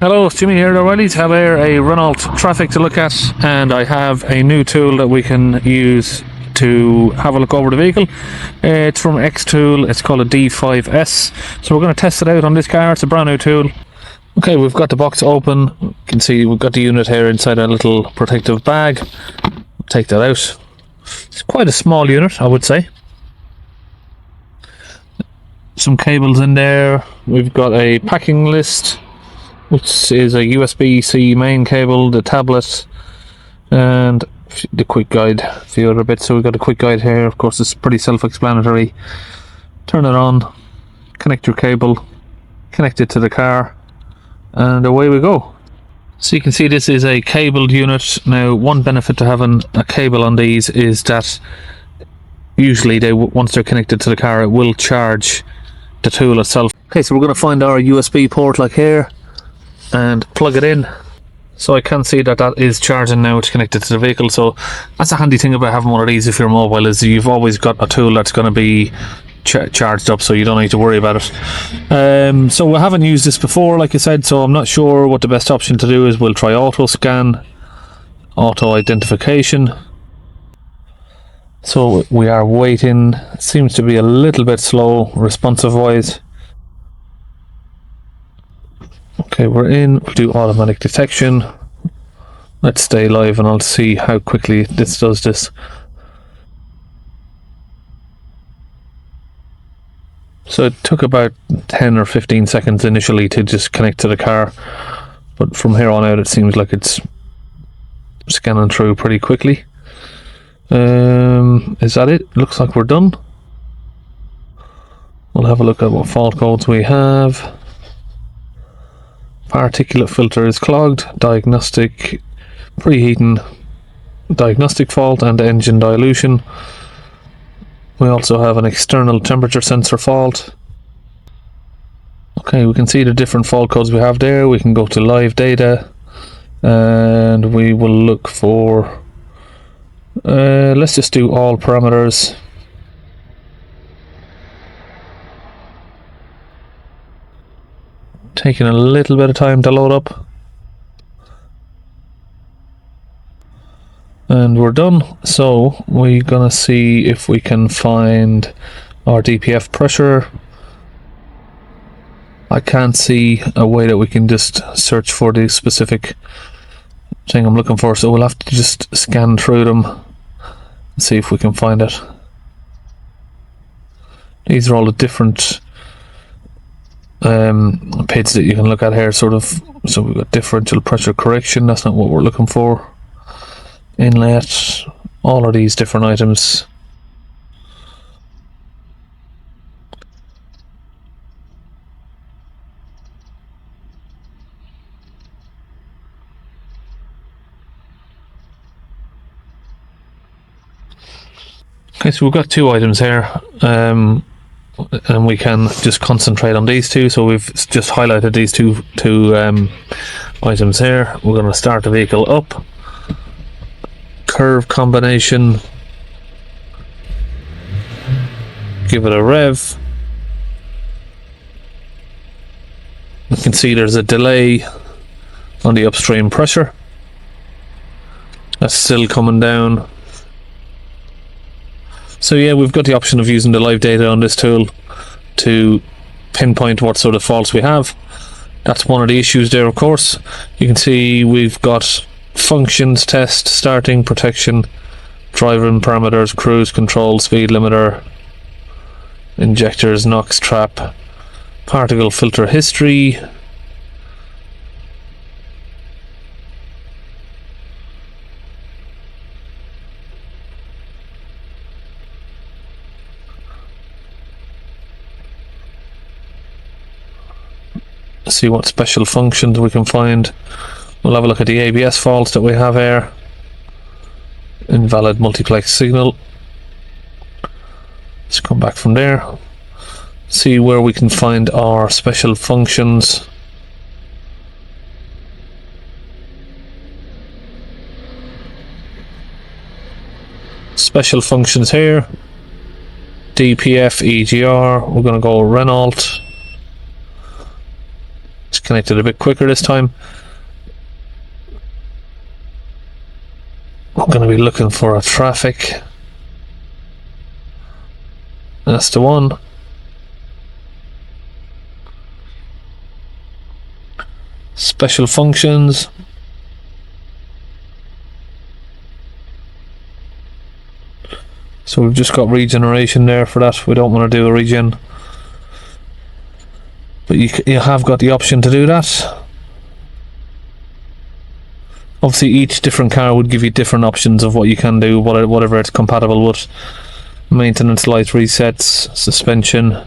Hello, it's Jimmy here. O'Reilly's have here a Renault traffic to look at, and I have a new tool that we can use to have a look over the vehicle. It's from XTOOL. It's called a D5S. So we're going to test it out on this car. It's a brand new tool. Okay, we've got the box open. You can see we've got the unit here inside a little protective bag. Take that out. It's quite a small unit, I would say. Some cables in there. We've got a packing list, which is a USB-C main cable, the tablet, and the quick guide, a few other bits. So we've got a quick guide here. Of course, it's pretty self-explanatory. Turn it on, connect your cable, connect it to the car, and away we go. So you can see this is a cabled unit. Now, one benefit to having a cable on these is that usually once they're connected to the car, it will charge the tool itself. Okay, so we're going to find our USB port like here and plug it in. So I can see that that is charging now. It's connected to the vehicle. So that's a handy thing about having one of these if you're mobile, is you've always got a tool that's going to be charged up, so you don't need to worry about it. So we haven't used this before, like I said, so I'm not sure what the best option to do is. We'll try auto scan, auto identification. So we are waiting. It seems to be a little bit slow responsive wise. Okay, we're in. We'll do automatic detection. Let's stay live and I'll see how quickly this does this. So it took about 10 or 15 seconds initially to just connect to the car, but from here on out it seems like it's scanning through pretty quickly. Is that it? Looks like we're done. We'll have a look at what fault codes we have. Particulate filter is clogged, diagnostic, preheating, diagnostic fault, and engine dilution. We also have an external temperature sensor fault. Okay, we can see the different fault codes we have there. We can go to live data and we will look for, let's just do all parameters. Taking a little bit of time to load up. And we're done. So we're gonna see if we can find our DPF pressure. I can't see a way that we can just search for the specific thing I'm looking for, so we'll have to just scan through them and see if we can find it. These are all the different PIDs that you can look at here, sort of. So we've got differential pressure correction, that's not what we're looking for. Inlet, all of these different items. Okay, so we've got two items here, and we can just concentrate on these two. So we've just highlighted these two items here. We're going to start the vehicle up. Curve combination. Give it a rev. You can see there's a delay on the upstream pressure. That's still coming down. So yeah, we've got the option of using the live data on this tool to pinpoint what sort of faults we have. That's one of the issues there, of course. You can see we've got functions test, starting, protection, driving parameters, cruise control, speed limiter, injectors, NOx trap, particle filter history. See what special functions we can find. We'll have a look at the ABS faults that we have here. Invalid multiplex signal. Let's come back from there. See where we can find our special functions. Special functions here. DPF, EGR. We're going to go Renault. connected a bit quicker this time. I'm going to be looking for a traffic. That's the one. Special functions. So we've just got regeneration there for that. We don't want to do a regen, but you have got the option to do that. Obviously each different car would give you different options of what you can do, whatever it's compatible with. Maintenance light resets, suspension.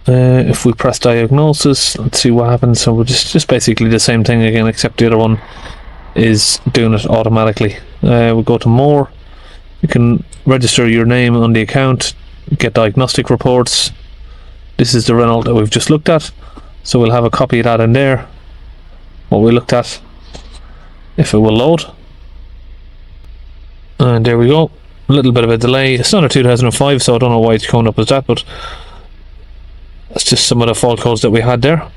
If we press diagnosis, let's see what happens. So we're just basically the same thing again, except the other one is doing it automatically. We'll go to more. You can register your name on the account, get diagnostic reports. This is the Renault that we've just looked at, so we'll have a copy of that in there, what we looked at, if it will load. And there we go. A little bit of a delay. It's not a 2005, so I don't know why it's coming up as that, but that's just some of the fault codes that we had there.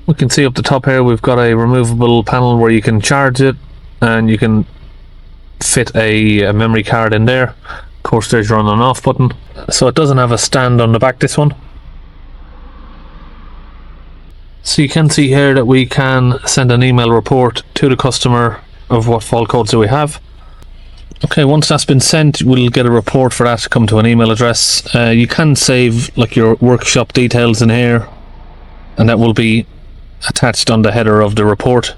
We can see up the top here we've got a removable panel where you can charge it, and you can fit a memory card in there. Of course there's your on and off button. So it doesn't have a stand on the back, this one. So you can see here that we can send an email report to the customer of what fault codes do we have. Okay, once that's been sent, we'll get a report for that to come to an email address. You can save like your workshop details in here, and that will be attached on the header of the report.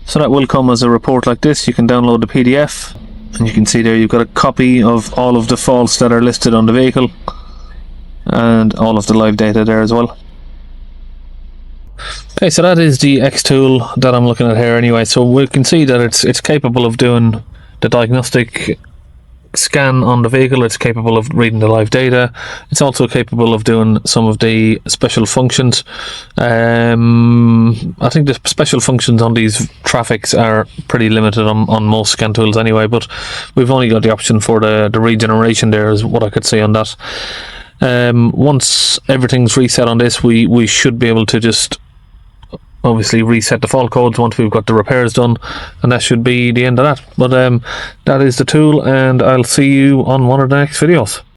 So that will come as a report like this. You can download the PDF, and you can see there you've got a copy of all of the faults that are listed on the vehicle, and all of the live data there as well. Okay, so that is the XTOOL that I'm looking at here anyway. So we can see that it's capable of doing the diagnostic scan on the vehicle. It's capable of reading the live data. It's also capable of doing some of the special functions. I think the special functions on these traffics are pretty limited on most scan tools anyway, but we've only got the option for the regeneration there, is what I could say on that. Once everything's reset on this, we should be able to just obviously reset the fault codes once we've got the repairs done, and that should be the end of that. But that is the tool, and I'll see you on one of the next videos.